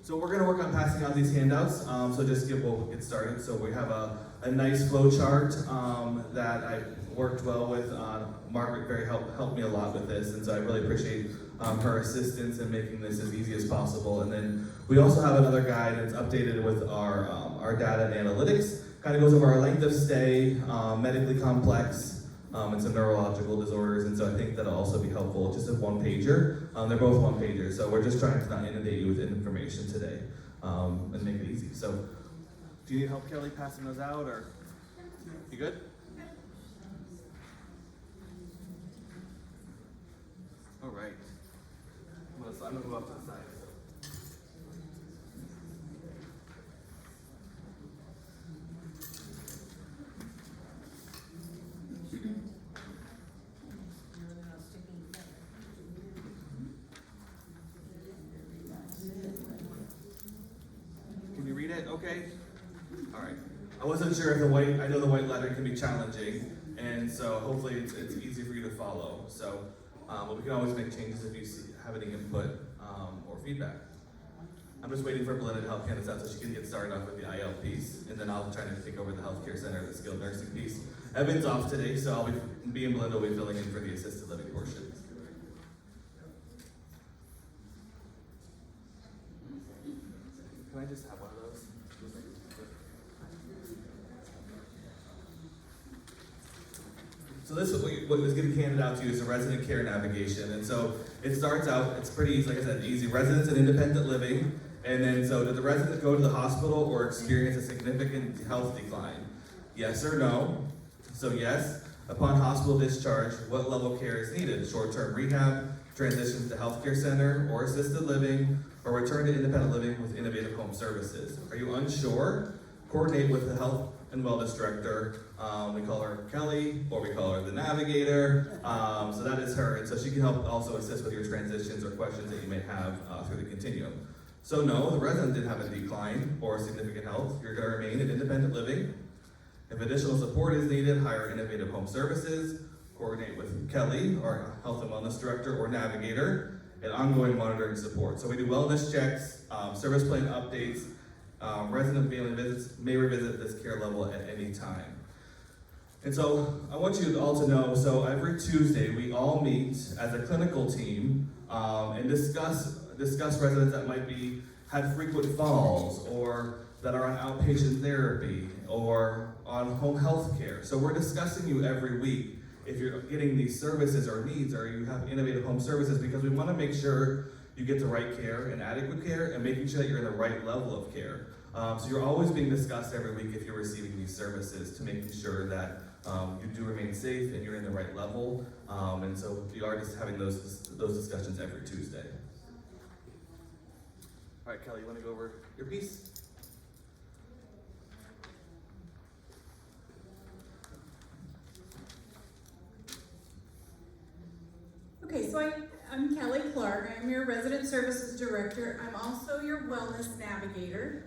So we're going to work on passing out these handouts, so we'll get started. So we have a nice flow chart that I worked well with. Margaret very helped me a lot with this, and so I really appreciate her assistance in making this as easy as possible. And then we also have another guide that's updated with our data and analytics. Kind of goes over our length of stay, medically complex, and some neurological disorders, and so I think that'll also be helpful. Just a one-pager. They're both one-pagers, so we're just trying to not inundate you with information today and make it easy. So, do you need help, Kelly, passing those out, or you good? All right. I'm gonna go up to the side. Can you read it? Okay. All right. I wasn't sure if I know the white letter can be challenging, and so hopefully it's easy for you to follow. So, but we can always make changes if you have any input or feedback. I'm just waiting for Belinda to help Candace out so she can get started off with the IL piece, and then I'll try to take over the healthcare center, the skilled nursing piece. Evan's off today, so I'll be and Belinda will be filling in for the assisted living portion. Can I just have one of those? So this is what was getting handed out to you is a resident care navigation. And so it starts out, it's pretty easy, like I said, easy. Residents and independent living. And then so did the resident go to the hospital or experience a significant health decline? Yes or no? So yes, upon hospital discharge, what level of care is needed? Short-term rehab, transitions to healthcare center or assisted living, or return to independent living with innovative home services. Are you unsure? Coordinate with the health and wellness director. We call her Kelly, or we call her the navigator. So that is her, and so she can help also assist with your transitions or questions that you may have through the continuum. So no, the resident didn't have a decline or significant health. You're going to remain in independent living. If additional support is needed, hire innovative home services. Coordinate with Kelly, our health and wellness director or navigator, and ongoing monitoring support. So we do wellness checks, service plan updates. Resident family visits may revisit this care level at any time. And so I want you all to know, so every Tuesday we all meet as a clinical team and discuss residents that might had frequent falls or that are on outpatient therapy or on home health care. So we're discussing you every week if you're getting these services or needs or you have innovative home services, because we want to make sure you get the right care and adequate care and making sure that you're in the right level of care. So you're always being discussed every week if you're receiving these services to making sure that you do remain safe and you're in the right level. And so we are just having those discussions every Tuesday. All right, Kelly, you want to go over your piece? Okay, so I'm Kelly Clark. I'm your Resident Services Director. I'm also your Wellness Navigator.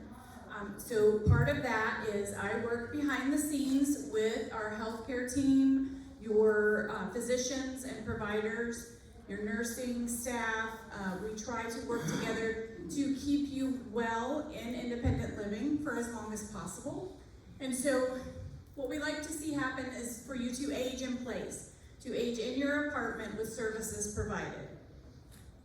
So part of that is I work behind the scenes with our healthcare team, your physicians and providers, your nursing staff. We try to work together to keep you well in independent living for as long as possible. And so what we like to see happen is for you to age in place, to age in your apartment with services provided.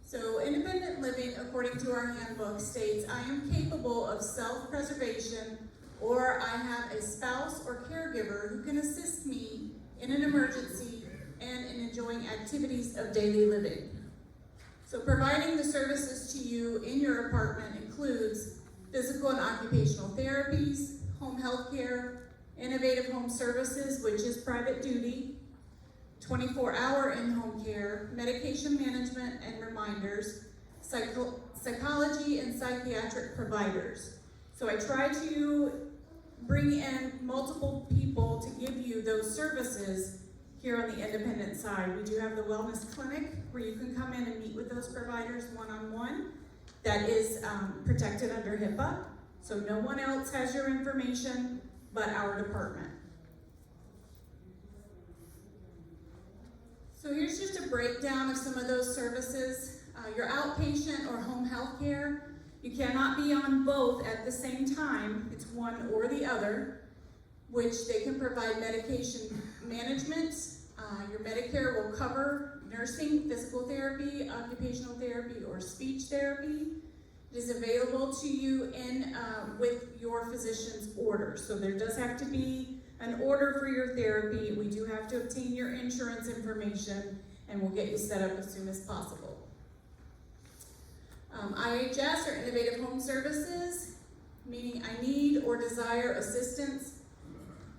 So independent living, according to our handbook, states, I am capable of self-preservation, or I have a spouse or caregiver who can assist me in an emergency and in enjoying activities of daily living. So providing the services to you in your apartment includes physical and occupational therapies, home health care, innovative home services, which is private duty, 24-hour in-home care, medication management and reminders, psychology and psychiatric providers. So I try to bring in multiple people to give you those services here on the independent side. We do have the wellness clinic where you can come in and meet with those providers one-on-one. That is protected under HIPAA, so no one else has your information but our department. So here's just a breakdown of some of those services. Your outpatient or home health care You cannot be on both at the same time. It's one or the other, which they can provide medication management. Your Medicare will cover nursing, physical therapy, occupational therapy, or speech therapy. It is available to you with your physician's order. So there does have to be an order for your therapy. We do have to obtain your insurance information, and we'll get you set up as soon as possible. IHS, or Innovative Home Services, meaning I need or desire assistance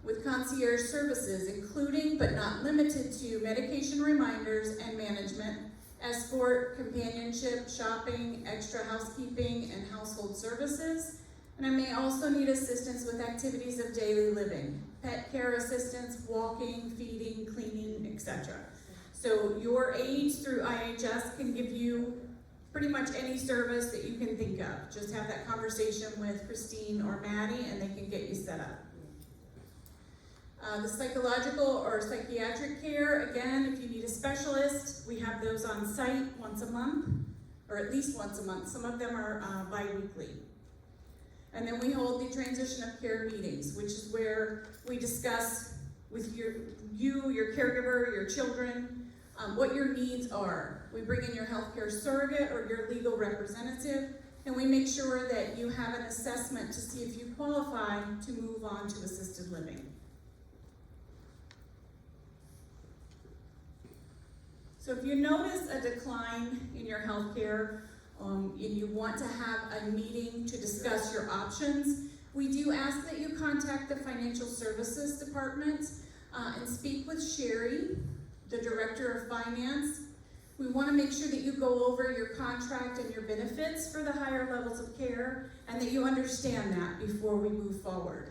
with concierge services, including but not limited to medication reminders and management, escort, companionship, shopping, extra housekeeping, and household services. And I may also need assistance with activities of daily living, pet care assistance, walking, feeding, cleaning, etc. So your aides through IHS can give you pretty much any service that you can think of. Just have that conversation with Christine or Maddie, and they can get you set up. The psychological or psychiatric care, again, if you need a specialist, we have those on site once a month, or at least once a month. Some of them are bi-weekly. And then we hold the transition of care meetings, which is where we discuss with your caregiver, your children, what your needs are. We bring in your healthcare surrogate or your legal representative, and we make sure that you have an assessment to see if you qualify to move on to assisted living. So if you notice a decline in your health care and you want to have a meeting to discuss your options, we do ask that you contact the Financial Services Department and speak with Sherry, the Director of Finance. We want to make sure that you go over your contract and your benefits for the higher levels of care, and that you understand that before we move forward.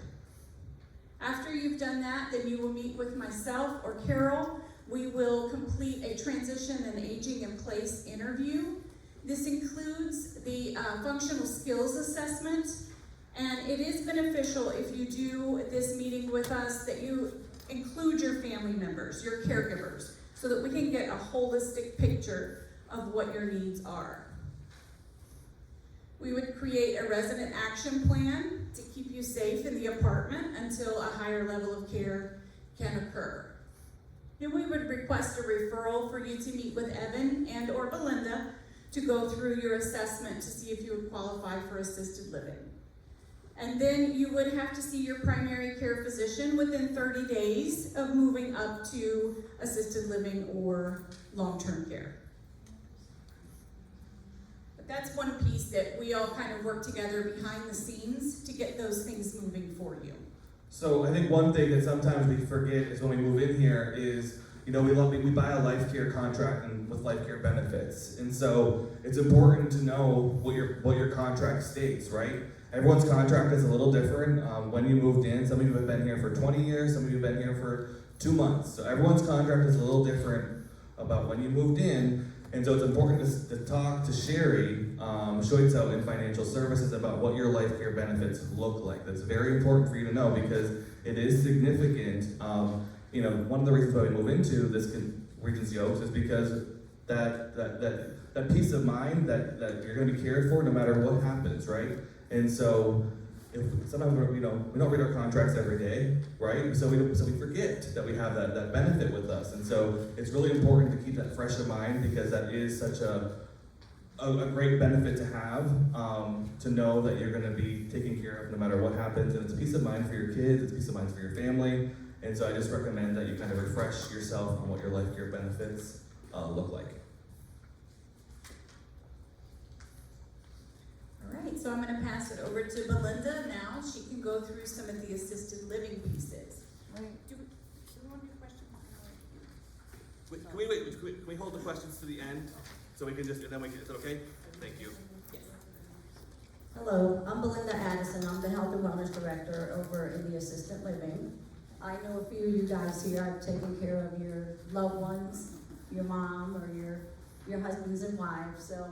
After you've done that, then you will meet with myself or Carol. We will complete a transition and aging in place interview. This includes the functional skills assessment, and it is beneficial if you do this meeting with us that you include your family members, your caregivers, so that we can get a holistic picture of what your needs are. We would create a resident action plan to keep you safe in the apartment until a higher level of care can occur. Then we would request a referral for you to meet with Evan and or Belinda to go through your assessment to see if you would qualify for assisted living. And then you would have to see your primary care physician within 30 days of moving up to assisted living or long-term care. But that's one piece that we all kind of work together behind the scenes to get those things moving for you. So I think one thing that sometimes we forget is when we move in here is, we buy a life care contract and with life care benefits. And so it's important to know what your contract states, right? Everyone's contract is a little different. When you moved in, some of you have been here for 20 years, some of you have been here for 2 months. So everyone's contract is a little different about when you moved in. And so it's important to talk to Sherry Schoitzel in Financial Services about what your life care benefits look like. That's very important for you to know because it is significant. One of the reasons why we move into this Regency Oaks is because that peace of mind that you're going to be cared for no matter what happens, right? And so sometimes we don't read our contracts every day, right? So we forget that we have that benefit with us. And so it's really important to keep that fresh in mind because that is such a great benefit to have, to know that you're going to be taken care of no matter what happens. And it's peace of mind for your kids, it's peace of mind for your family. And so I just recommend that you kind of refresh yourself on what your life care benefits look like. All right, so I'm going to pass it over to Belinda now. She can go through some of the assisted living pieces. Right. Do we want to do questions? Can we hold the questions to the end? So we can just, and then is that okay? Thank you. Yes. Hello, I'm Belinda Addison. I'm the Health and Wellness Director over in the Assisted Living. I know a few of you guys here. I've taken care of your loved ones, your mom, or your husbands and wives. So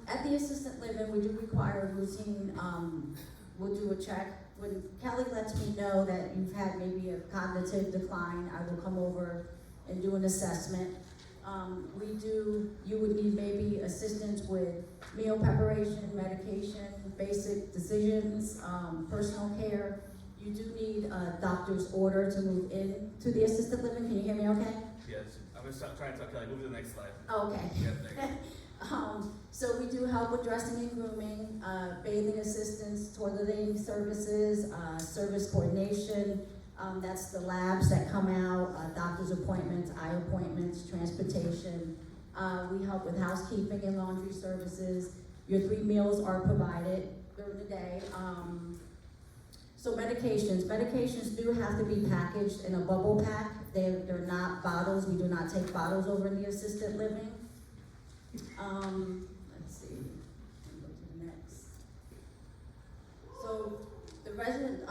at the Assisted Living, we do require a routine, we'll do a check. When Kelly lets me know that you've had maybe a cognitive decline, I will come over and do an assessment. You would need maybe assistance with meal preparation, medication, basic decisions, personal care. You do need a doctor's order to move in to the assisted living. Can you hear me okay? Yes, I'm just trying to tell Kelly, move to the next slide. Okay. Yeah, there you go. So we do help with dressing and grooming, bathing assistance, toileting services, service coordination. That's the labs that come out, doctor's appointments, eye appointments, transportation. We help with housekeeping and laundry services. Your 3 meals are provided during the day. So medications do have to be packaged in a bubble pack. They're not bottles. We do not take bottles over in the assisted living. Let's see, go to the next. So the resident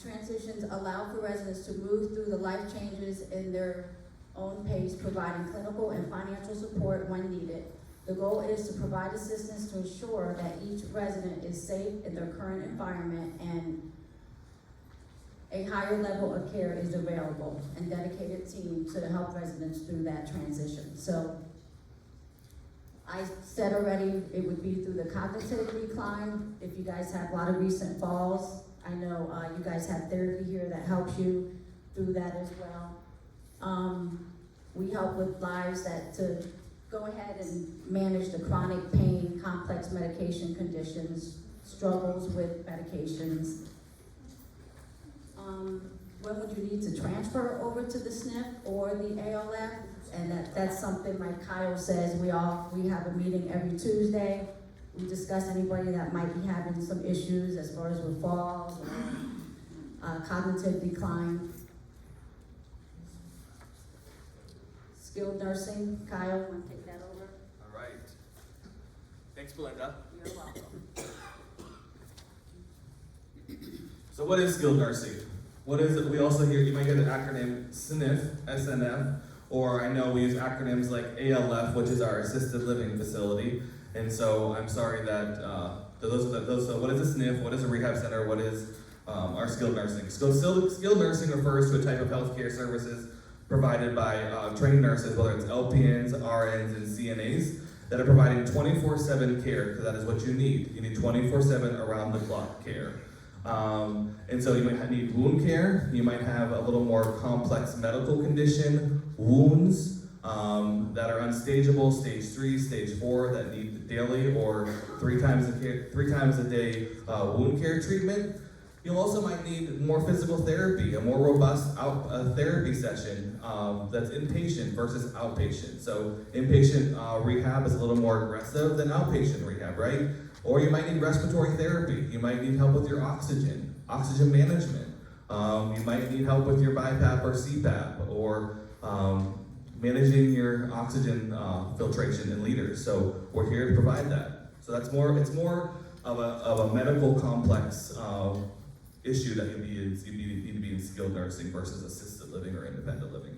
transitions allow for residents to move through the life changes in their own pace, providing clinical and financial support when needed. The goal is to provide assistance to ensure that each resident is safe in their current environment and a higher level of care is available and dedicated team to help residents through that transition. So I said already, it would be through the cognitive decline. If you guys have a lot of recent falls, I know you guys have therapy here that helps you through that as well. We help with lives to go ahead and manage the chronic pain, complex medication conditions, struggles with medications. When would you need to transfer over to the SNF or the ALF? And that's something like Kyle says, we have a meeting every Tuesday. We discuss anybody that might be having some issues as far as with falls or cognitive decline. Skilled nursing, Kyle, want to take that over? All right. Thanks, Belinda. You're welcome. So what is skilled nursing? What is it? We also hear, you might hear the acronym SNF, SNF, or I know we use acronyms like ALF, which is our assisted living facility. And so I'm sorry that so what is a SNF? What is a rehab center? What is our skilled nursing? Skilled nursing refers to a type of healthcare services provided by trained nurses, whether it's LPNs, RNs, and CNAs, that are providing 24/7 care, because that is what you need. You need 24/7 around-the-clock care. And so you might need wound care, you might have a little more complex medical condition, wounds that are unstageable, stage 3, stage 4, that need daily or 3 times a day wound care treatment. You also might need more physical therapy, a more robust therapy session that's inpatient versus outpatient. So inpatient rehab is a little more aggressive than outpatient rehab, right? Or you might need respiratory therapy. You might need help with your oxygen management. You might need help with your BiPAP or CPAP, or managing your oxygen filtration in liters. So we're here to provide that. So it's more of a medical complex issue that you need to be in skilled nursing versus assisted living or independent living.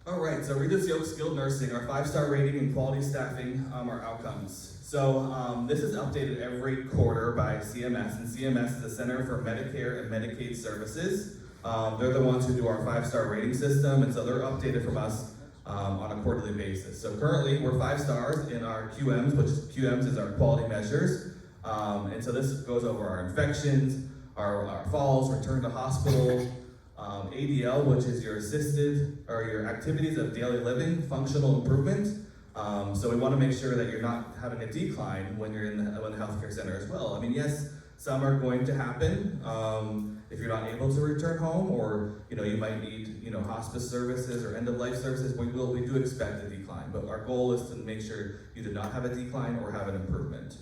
All right, so Regis Yoke Skilled Nursing, our 5-star rating and quality staffing are outcomes. So this is updated every quarter by CMS, and CMS is the Center for Medicare and Medicaid Services. They're the ones who do our 5-star rating system, and so they're updated from us on a quarterly basis. So currently we're 5 stars in our QMs, which QMs is our quality measures. And so this goes over our infections, our falls, return to hospital, ADL, which is your assisted or your activities of daily living, functional improvement. So we want to make sure that you're not having a decline when you're in the healthcare center as well. I mean, yes, some are going to happen if you're not able to return home, or you might need hospice services or end of life services. We do expect a decline, but our goal is to make sure you do not have a decline or have an improvement.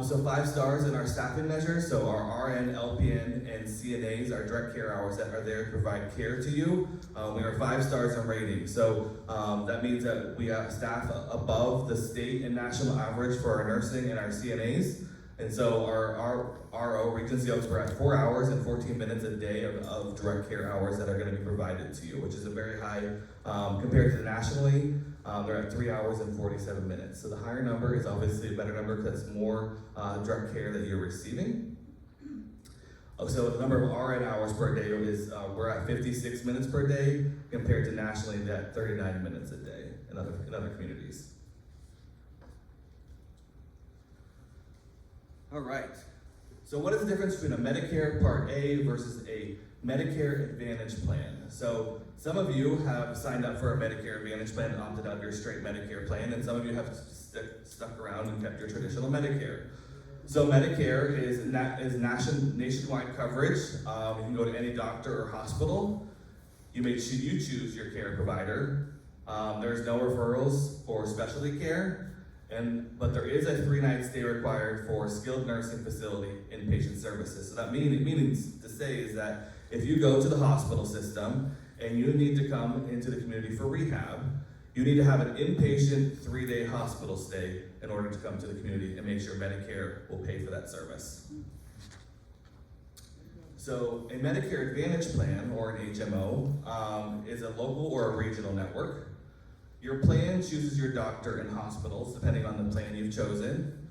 So 5 stars in our staffing measures, so our RN, LPN, and CNAs, our direct care hours that are there to provide care to you. We are 5 stars in rating, so that means that we have staff above the state and national average for our nursing and our CNAs. And so our RO, Regency Oaks, we're at 4 hours and 14 minutes a day of direct care hours that are going to be provided to you, which is a very high, compared to nationally, they're at 3 hours and 47 minutes. So the higher number is obviously a better number because it's more direct care that you're receiving. So the number of RN hours per day is, we're at 56 minutes per day compared to nationally at 39 minutes a day. in other communities. All right. So what is the difference between a Medicare Part A versus a Medicare Advantage plan? So some of you have signed up for a Medicare Advantage plan and opted out of your straight Medicare plan, and some of you have stuck around and kept your traditional Medicare. So Medicare is nationwide coverage. You can go to any doctor or hospital. You choose your care provider. There's no referrals for specialty care. But there is a 3-night stay required for skilled nursing facility inpatient services. So that means to say is that if you go to the hospital system and you need to come into the community for rehab, you need to have an inpatient 3-day hospital stay in order to come to the community and make sure Medicare will pay for that service. So a Medicare Advantage plan, or an HMO, is a local or a regional network. Your plan chooses your doctor and hospitals, depending on the plan you've chosen.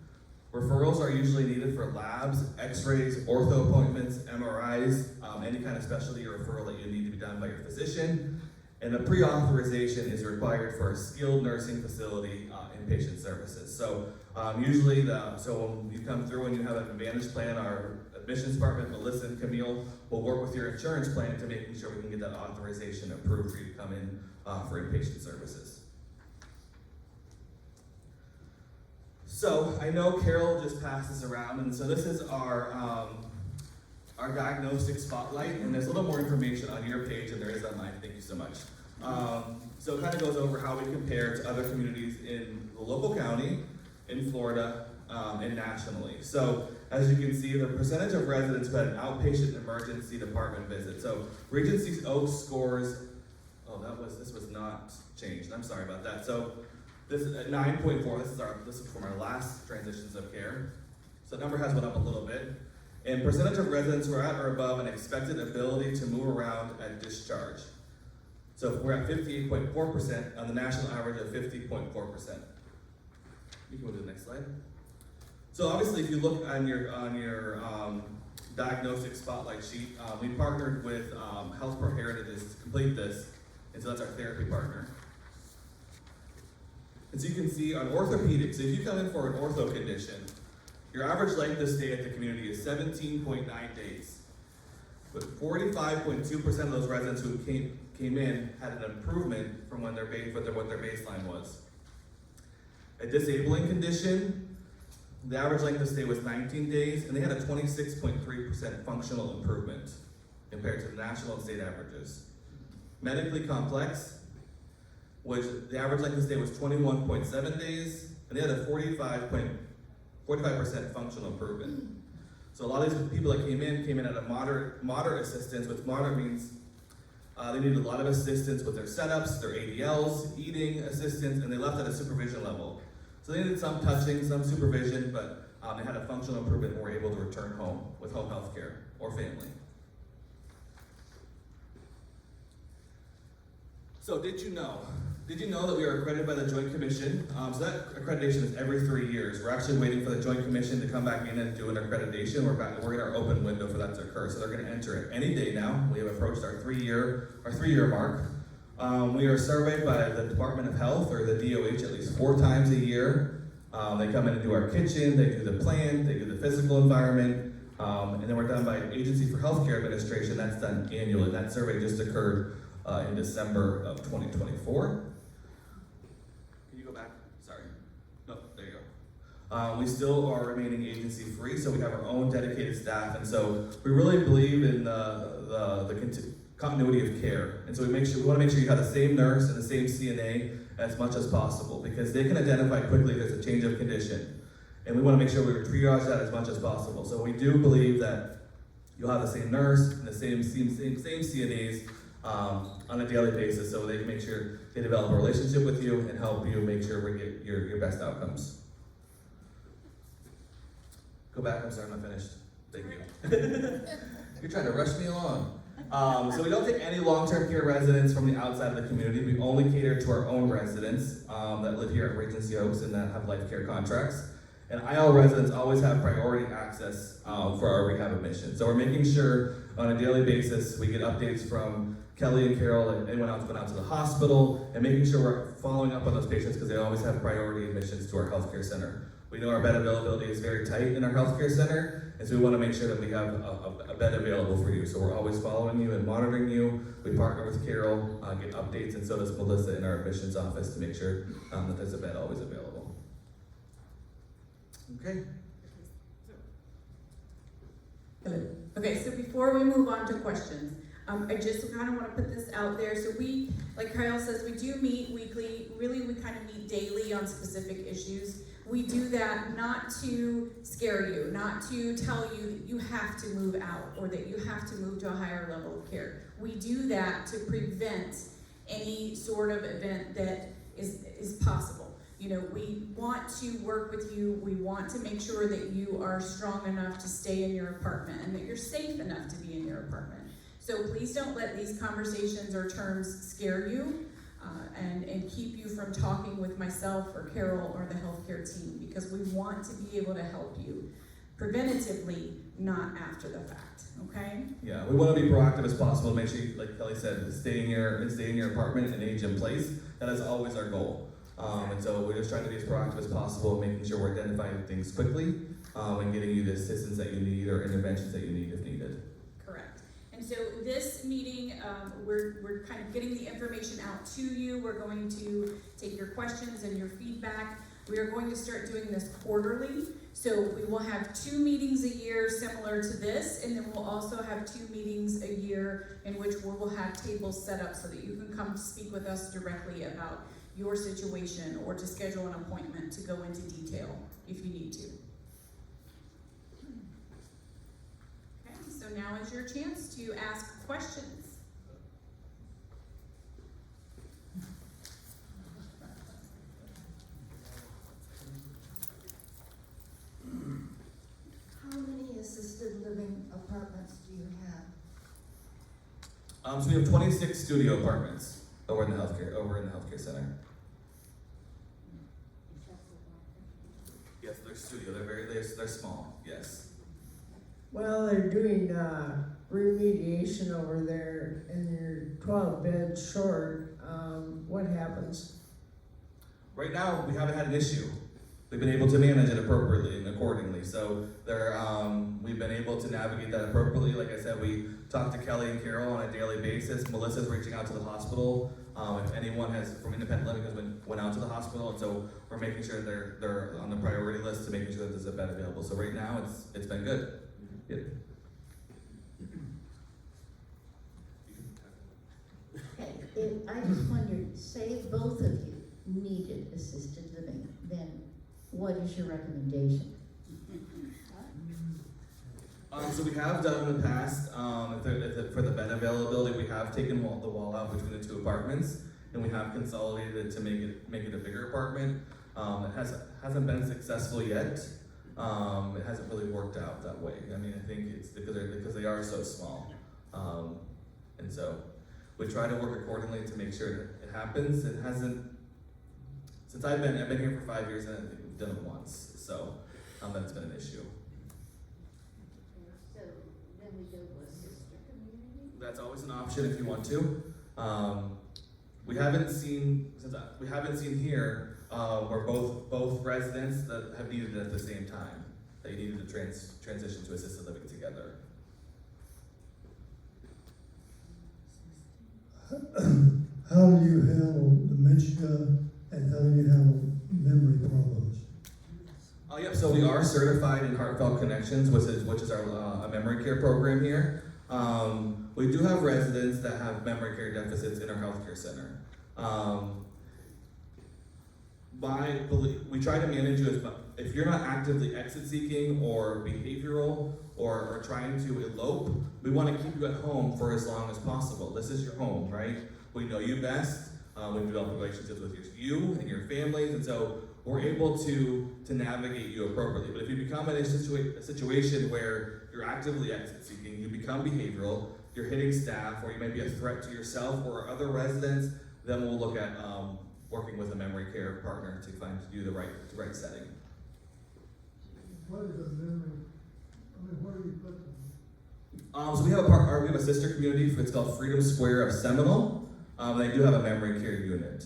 Referrals are usually needed for labs, x-rays, ortho appointments, MRIs, any kind of specialty or referral that you need to be done by your physician. And a pre-authorization is required for a skilled nursing facility inpatient services. So usually, when you come through and you have an Advantage plan, our admissions department, Melissa and Camille, will work with your insurance plan to making sure we can get that authorization approved for you to come in for inpatient services. So I know Carol just passed this around, and so this is our diagnostic spotlight, and there's a little more information on your page than there is on mine. Thank you so much. So it kind of goes over how we compare to other communities in the local county, in Florida, and nationally. So as you can see, the percentage of residents who had an outpatient emergency department visit. So Regency Oaks scores, this was not changed. I'm sorry about that. So this is at 9.4. This is from our last transitions of care. So the number has went up a little bit. And percentage of residents who are at or above an expected ability to move around at discharge. So we're at 58.4% on the national average of 50.4%. You can move to the next slide. So obviously, if you look on your diagnostic spotlight sheet, we partnered with Health Pro Heritage to complete this, and so that's our therapy partner. And so you can see on orthopedics, if you come in for an ortho condition, your average length of stay at the community is 17.9 days. But 45.2% of those residents who came in had an improvement from what their baseline was. A disabling condition, the average length of stay was 19 days, and they had a 26.3% functional improvement compared to the national and state averages. Medically complex, which the average length of stay was 21.7 days, and they had a 45% functional improvement. So a lot of these people that came in at a moderate assistance, which moderate means they needed a lot of assistance with their setups, their ADLs, eating assistance, and they left at a supervision level. So they needed some touching, some supervision, but they had a functional improvement and were able to return home with home health care or family. So did you know that we are accredited by the Joint Commission? So that accreditation is every 3 years. We're actually waiting for the Joint Commission to come back in and do an accreditation. We're in our open window for that to occur. So they're going to enter it any day now. We have approached our 3-year mark. We are surveyed by the Department of Health, or the DOH, at least 4 times a year. They come in and do our kitchen, they do the plant, they do the physical environment, and then we're done by Agency for Healthcare Administration. That's done annually. That survey just occurred in December of 2024. Can you go back? Sorry. No, there you go. We still are remaining agency free, so we have our own dedicated staff, and so we really believe in the continuity of care. And so we want to make sure you have the same nurse and the same CNA as much as possible, because they can identify quickly if there's a change of condition. And we want to make sure we triage that as much as possible. So we do believe that you'll have the same nurse and the same CNAs on a daily basis, so they can make sure they develop a relationship with you and help you make sure we get your best outcomes. Go back, I'm sorry, I'm not finished. Thank you. You're trying to rush me along. So we don't take any long-term care residents from the outside of the community. We only cater to our own residents that live here at Regency Oaks and that have life care contracts. And IL residents always have priority access for our rehab admission. So we're making sure on a daily basis we get updates from Kelly and Carol and anyone else going out to the hospital, and making sure we're following up on those patients because they always have priority admissions to our healthcare center. We know our bed availability is very tight in our healthcare center, and so we want to make sure that we have a bed available for you. So we're always following you and monitoring you. We partner with Carol, get updates, and so does Melissa in our admissions office to make sure that there's a bed always available. Okay. Okay, so before we move on to questions, I just kind of want to put this out there. So we, like Kyle says, we do meet weekly. Really, we kind of meet daily on specific issues. We do that not to scare you, not to tell you that you have to move out or that you have to move to a higher level of care. We do that to prevent any sort of event that is possible. You know, we want to work with you. We want to make sure that you are strong enough to stay in your apartment and that you're safe enough to be in your apartment. So please don't let these conversations or terms scare you and keep you from talking with myself or Carol or the healthcare team, because we want to be able to help you preventatively, not after the fact, okay? Yeah, we want to be proactive as possible to make sure, like Kelly said, stay in your apartment and age in place. That is always our goal. And so we're just trying to be as proactive as possible, making sure we're identifying things quickly and getting you the assistance that you need or interventions that you need if needed. Correct. And so this meeting, we're kind of getting the information out to you. We're going to take your questions and your feedback. We are going to start doing this quarterly. So we will have 2 meetings a year similar to this, and then we'll also have 2 meetings a year in which we will have tables set up so that you can come speak with us directly about your situation or to schedule an appointment to go into detail if you need to. Okay, so now is your chance to ask questions. How many assisted living apartments do you have? So we have 26 studio apartments over in the healthcare center. Yes, they're studio. They're small. Yes. Well, they're doing remediation over there and they're 12 beds short. What happens? Right now, we haven't had an issue. We've been able to manage it appropriately and accordingly. So we've been able to navigate that appropriately. Like I said, we talk to Kelly and Carol on a daily basis. Melissa's reaching out to the hospital. If anyone from independent living has went out to the hospital, and so we're making sure they're on the priority list to making sure that there's a bed available. So right now, it's been good. Yeah. Okay, if, I just wondered, say if both of you needed assisted living, then what is your recommendation? So we have done in the past, for the bed availability, we have taken the wall out between the 2 apartments, and we have consolidated it to make it a bigger apartment. It hasn't been successful yet. It hasn't really worked out that way. I mean, I think it's because they are so small, and so we try to work accordingly to make sure that it happens. It hasn't. Since I've been here for 5 years, and I think we've done it once, so that's been an issue. So then we go with sister community? That's always an option if you want to. We haven't seen here where both residents that have needed it at the same time. They needed to transition to assisted living together. How do you handle dementia and how do you handle memory problems? Yep. So we are certified in Heartfelt Connections, which is our memory care program here. We do have residents that have memory care deficits in our healthcare center. We try to manage you as much. If you're not actively exit seeking or behavioral or trying to elope, we want to keep you at home for as long as possible. This is your home, right? We know you best. We've developed relationships with you and your families, and so we're able to navigate you appropriately. But if you become in a situation where you're actively exit seeking, you become behavioral, you're hitting staff, or you might be a threat to yourself or other residents, then we'll look at working with a memory care partner to do the right setting. What is a memory, I mean, where do you put them? So we have we have a sister community. It's called Freedom Square of Seminole. They do have a memory care unit.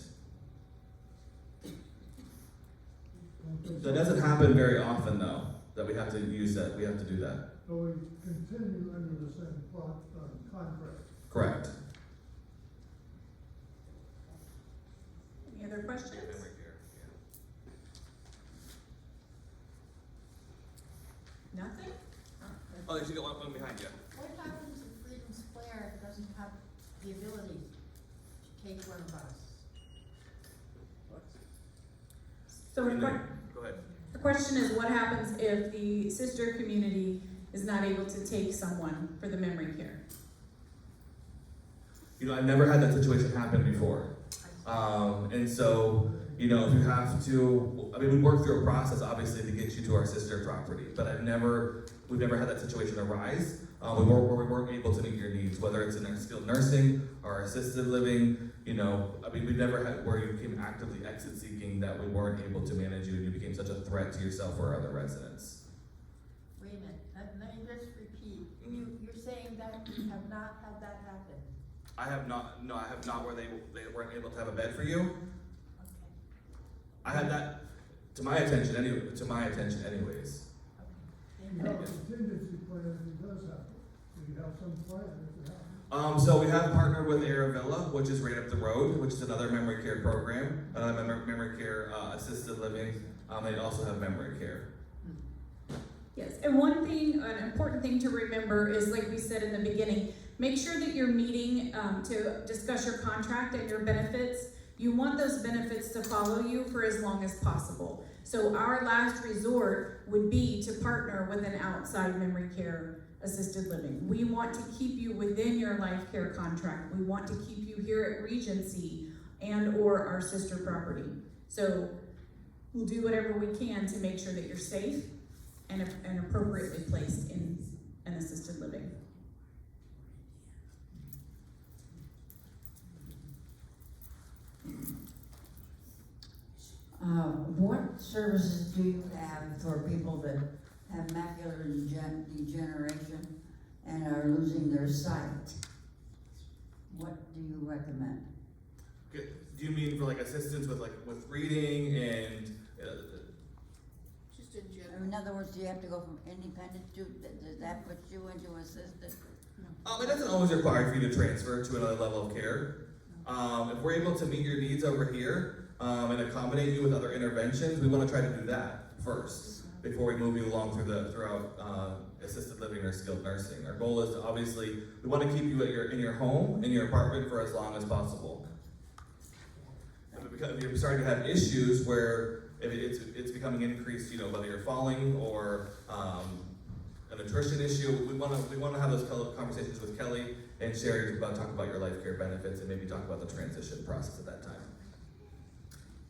That doesn't happen very often, though. That we have to use that. We have to do that. So we continue under the same contract. Correct. Any other questions? Memory care. Nothing? Oh, there's you got one behind you. What happens if Freedom Square doesn't have the ability to take one of us? So And then- go ahead. the question is, what happens if the sister community is not able to take someone for the memory care? You know, I've never had that situation happen before. And so, you know, if you have to, I mean, we work through a process, obviously, to get you to our sister property, but we've never had that situation arise, where we weren't able to meet your needs, whether it's in skilled nursing or assisted living, you know, I mean, we've never had where you became actively exit seeking that we weren't able to manage you and you became such a threat to yourself or other residents. Wait a minute, let me just repeat. You're saying that you have not had that happen? I have not where they weren't able to have a bed for you. Okay. I had that to my attention anyways. Okay. You Thank have you. a contingency plan if it does happen. Do you have some plan if it happens? So we have partnered with Aravilla, which is right up the road, which is another memory care program, memory care assisted living. They also have memory care. Yes, and an important thing to remember is, like we said in the beginning, make sure that you're meeting to discuss your contract and your benefits. You want those benefits to follow you for as long as possible. So our last resort would be to partner with an outside memory care assisted living. We want to keep you within your life care contract. We want to keep you here at Regency and or our sister property. So we'll do whatever we can to make sure that you're safe and appropriately placed in an assisted living. What services do you have for people that have macular degeneration and are losing their sight? What do you recommend? Do you mean for like assistance with reading and? Just in general. In other words, do you have to go from independent to, does that put you into assisted? It doesn't always require for you to transfer to another level of care. If we're able to meet your needs over here and accommodate you with other interventions, we want to try to do that first before we move you along throughout assisted living or skilled nursing. Our goal is to obviously we want to keep you in your home, in your apartment for as long as possible. If you're starting to have issues where if it's becoming increased, you know, whether you're falling or a nutrition issue, we want to have those conversations with Kelly and Sherry about talk about your life care benefits and maybe talk about the transition process at that time.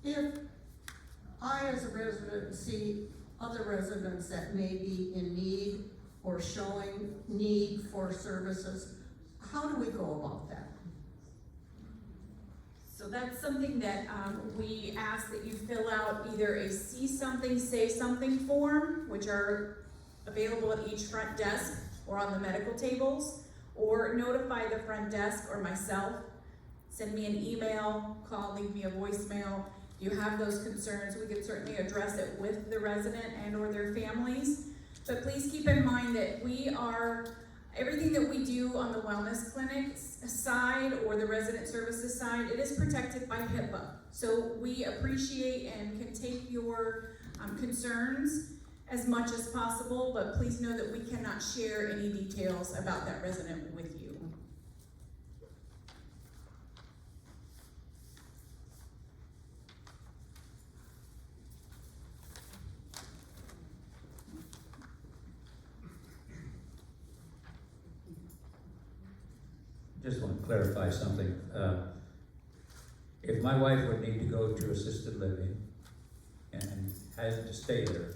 If I, as a resident, see other residents that may be in need or showing need for services, how do we go about that? So that's something that we ask that you fill out either a see something, say something form, which are available at each front desk or on the medical tables, or notify the front desk or myself. Send me an email, call, leave me a voicemail. If you have those concerns, we can certainly address it with the resident and or their families. But please keep in mind that everything that we do on the wellness clinic side or the resident services side, it is protected by HIPAA. So we appreciate and can take your concerns as much as possible, but please know that we cannot share any details about that resident with you. Just want to clarify something. If my wife would need to go to assisted living and has to stay there,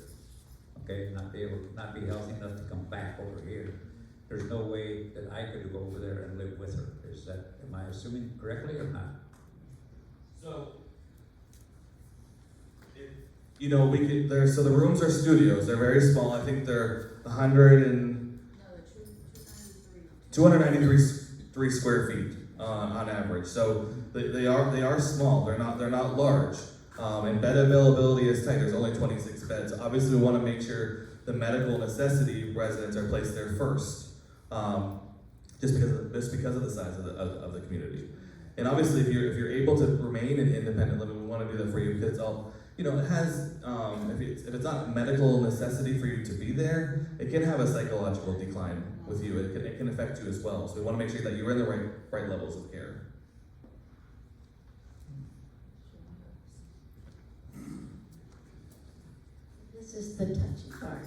okay, not be healthy enough to come back over here, there's no way that I could go over there and live with her. Am I assuming correctly or not? So, you know, we could, so the rooms are studios, they're very small, I think they're 293 square feet, on average, so they are small, they're not large. And bed availability is tight, there's only 26 beds. Obviously, we wanna make sure the medical necessity residents are placed there first, just because of the size of the community. And obviously, if you're able to remain in independent living, we want to do that for you because it has if it's not medical necessity for you to be there, it can have a psychological decline with you. It can affect you as well. So we want to make sure that you're in the right levels of care. This is the touchy part.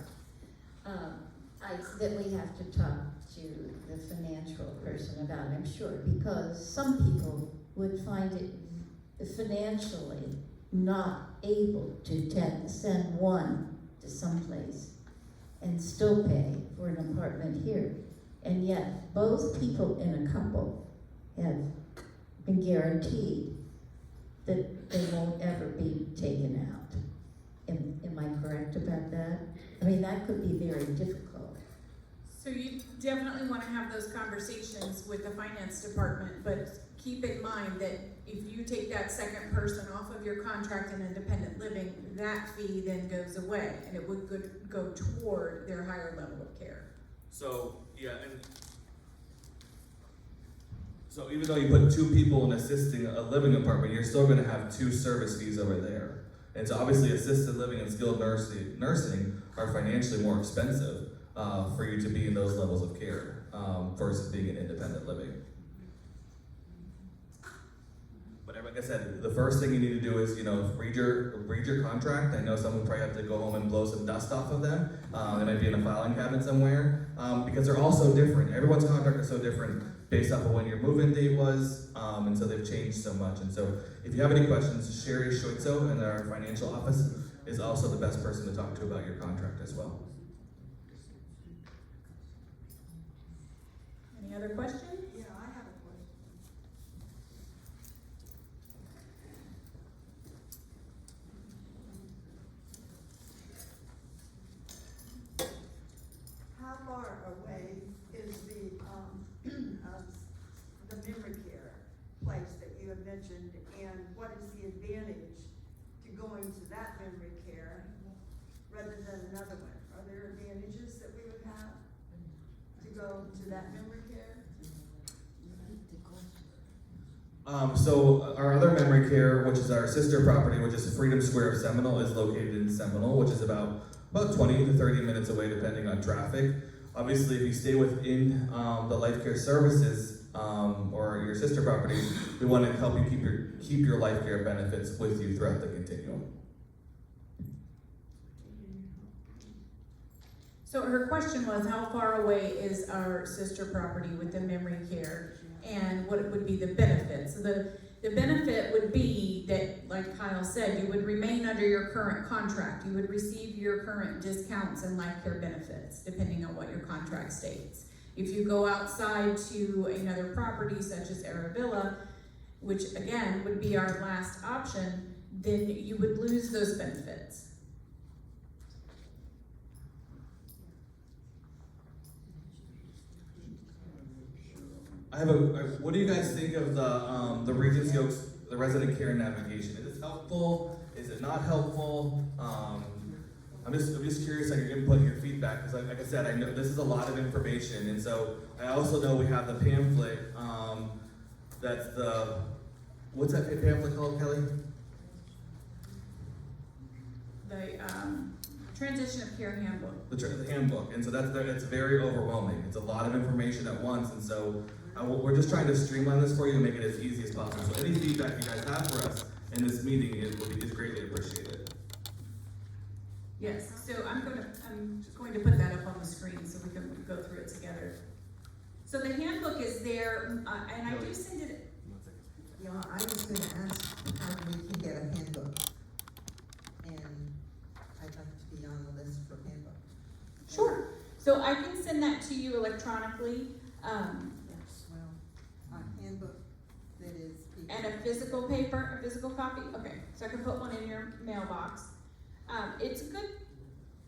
That we have to talk to the financial person about, I'm sure, because some people would find it financially not able to send one to someplace and still pay for an apartment here. And yet, both people in a couple have been guaranteed that they won't ever be taken out. Am I correct about that? I mean, that could be very difficult. So you definitely want to have those conversations with the finance department, but keep in mind that if you take that second person off of your contract in independent living, that fee then goes away, and it would go toward their higher level of care. So yeah, and so even though you put 2 people in a living apartment, you're still going to have 2 service fees over there. And so obviously, assisted living and skilled nursing are financially more expensive for you to be in those levels of care versus being in independent living. But like I said, the first thing you need to do is, read your contract. I know someone probably have to go home and blow some dust off of them. It might be in a filing cabinet somewhere because they're all so different. Everyone's contract is so different based off of when your move-in date was, and so they've changed so much. And so if you have any questions, Sherry Schoitzo in our financial office is also the best person to talk to about your contract as well. Any other questions? Yeah, I have a question. How far away is the memory care place that you have mentioned, and what is the advantage to going to that memory care rather than another one? Are there advantages that we would have to go to that memory care? So our other memory care, which is our sister property, which is Freedom Square of Seminole, is located in Seminole, which is about 20 to 30 minutes away, depending on traffic. Obviously, if you stay within the Life Care Services or your sister properties, we want to help you keep your life care benefits with you throughout the continuum. So her question was, how far away is our sister property with the memory care, and what would be the benefits? So the benefit would be that, like Kyle said, you would remain under your current contract. You would receive your current discounts and life care benefits, depending on what your contract states. If you go outside to another property, such as Aravilla, which again would be our last option, then you would lose those benefits. What do you guys think of the Regents Oaks, the resident care navigation? Is it helpful? Is it not helpful? I'm just curious on your input and your feedback, because like I said, I know this is a lot of information, and so I also know we have the pamphlet. That's what's that pamphlet called, Kelly? The Transition of Care Handbook. The handbook, and so it's very overwhelming. It's a lot of information at once, and so we're just trying to streamline this for you and make it as easy as possible. So any feedback you guys have for us in this meeting is greatly appreciated. Yes, so I'm going to put that up on the screen so we can go through it together. So the handbook is there, and I do send it. Yeah, I was gonna ask how we can get a handbook, and I'd like to be on the list for handbook. Sure. So I can send that to you electronically, Yes, well, a handbook that is. and a physical copy. Okay, so I can put one in your mailbox. It's a good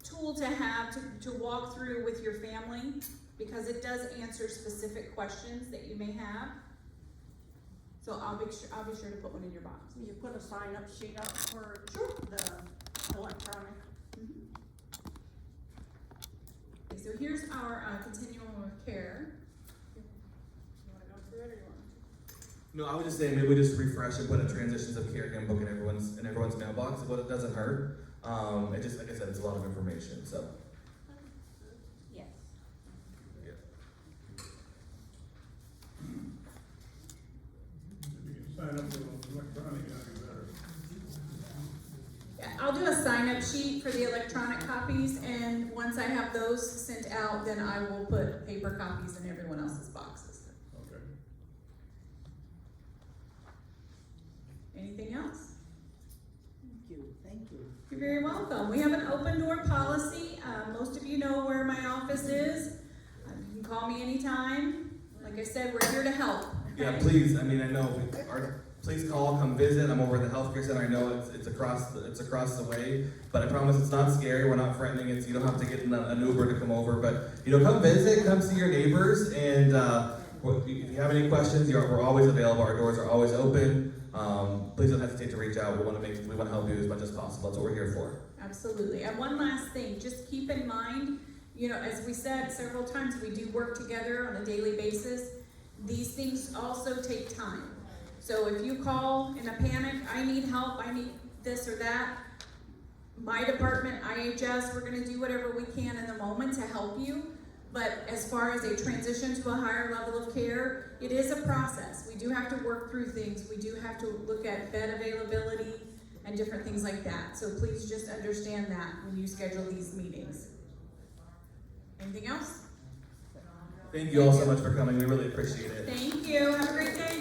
tool to have to walk through with your family because it does answer specific questions that you may have. So I'll be sure to put one in your box. You put a sign-up sheet up for the electronic. Okay, so here's our continuum of care. You wanna go through it or you want me to? No, I was just saying maybe we just refresh and put a transitions of care handbook in everyone's mailbox. But it doesn't hurt. It just, like I said, it's a lot of information. So. Yes. Yeah. Sign up for electronic, that'd be better. Yeah, I'll do a sign-up sheet for the electronic copies, and once I have those sent out, then I will put paper copies in everyone else's boxes. Okay. Anything else? Thank you. You're very welcome. We have an open door policy. Most of you know where my office is. You can call me anytime. Like I said, we're here to help. Yeah, okay? please. I mean, I know. Please call, come visit. I'm over at the healthcare center. I know it's across the way, but I promise it's not scary. We're not threatening. You don't have to get in an Uber to come over. But come visit, come see your neighbors, and if you have any questions, we're always available. Our doors are always open. Please don't hesitate to reach out. We want to help you as much as possible. That's what we're here for. Absolutely. And one last thing, just keep in mind, as we said several times, we do work together on a daily basis. These things also take time. So if you call in a panic, I need help, I need this or that, my department, IHS, we're gonna do whatever we can in the moment to help you. But as far as a transition to a higher level of care, it is a process. We do have to work through things. We do have to look at bed availability and different things like that. So please just understand that when you schedule these meetings. Anything else? Thank you all so much for coming. We really appreciate it. Thank you. Have a great day.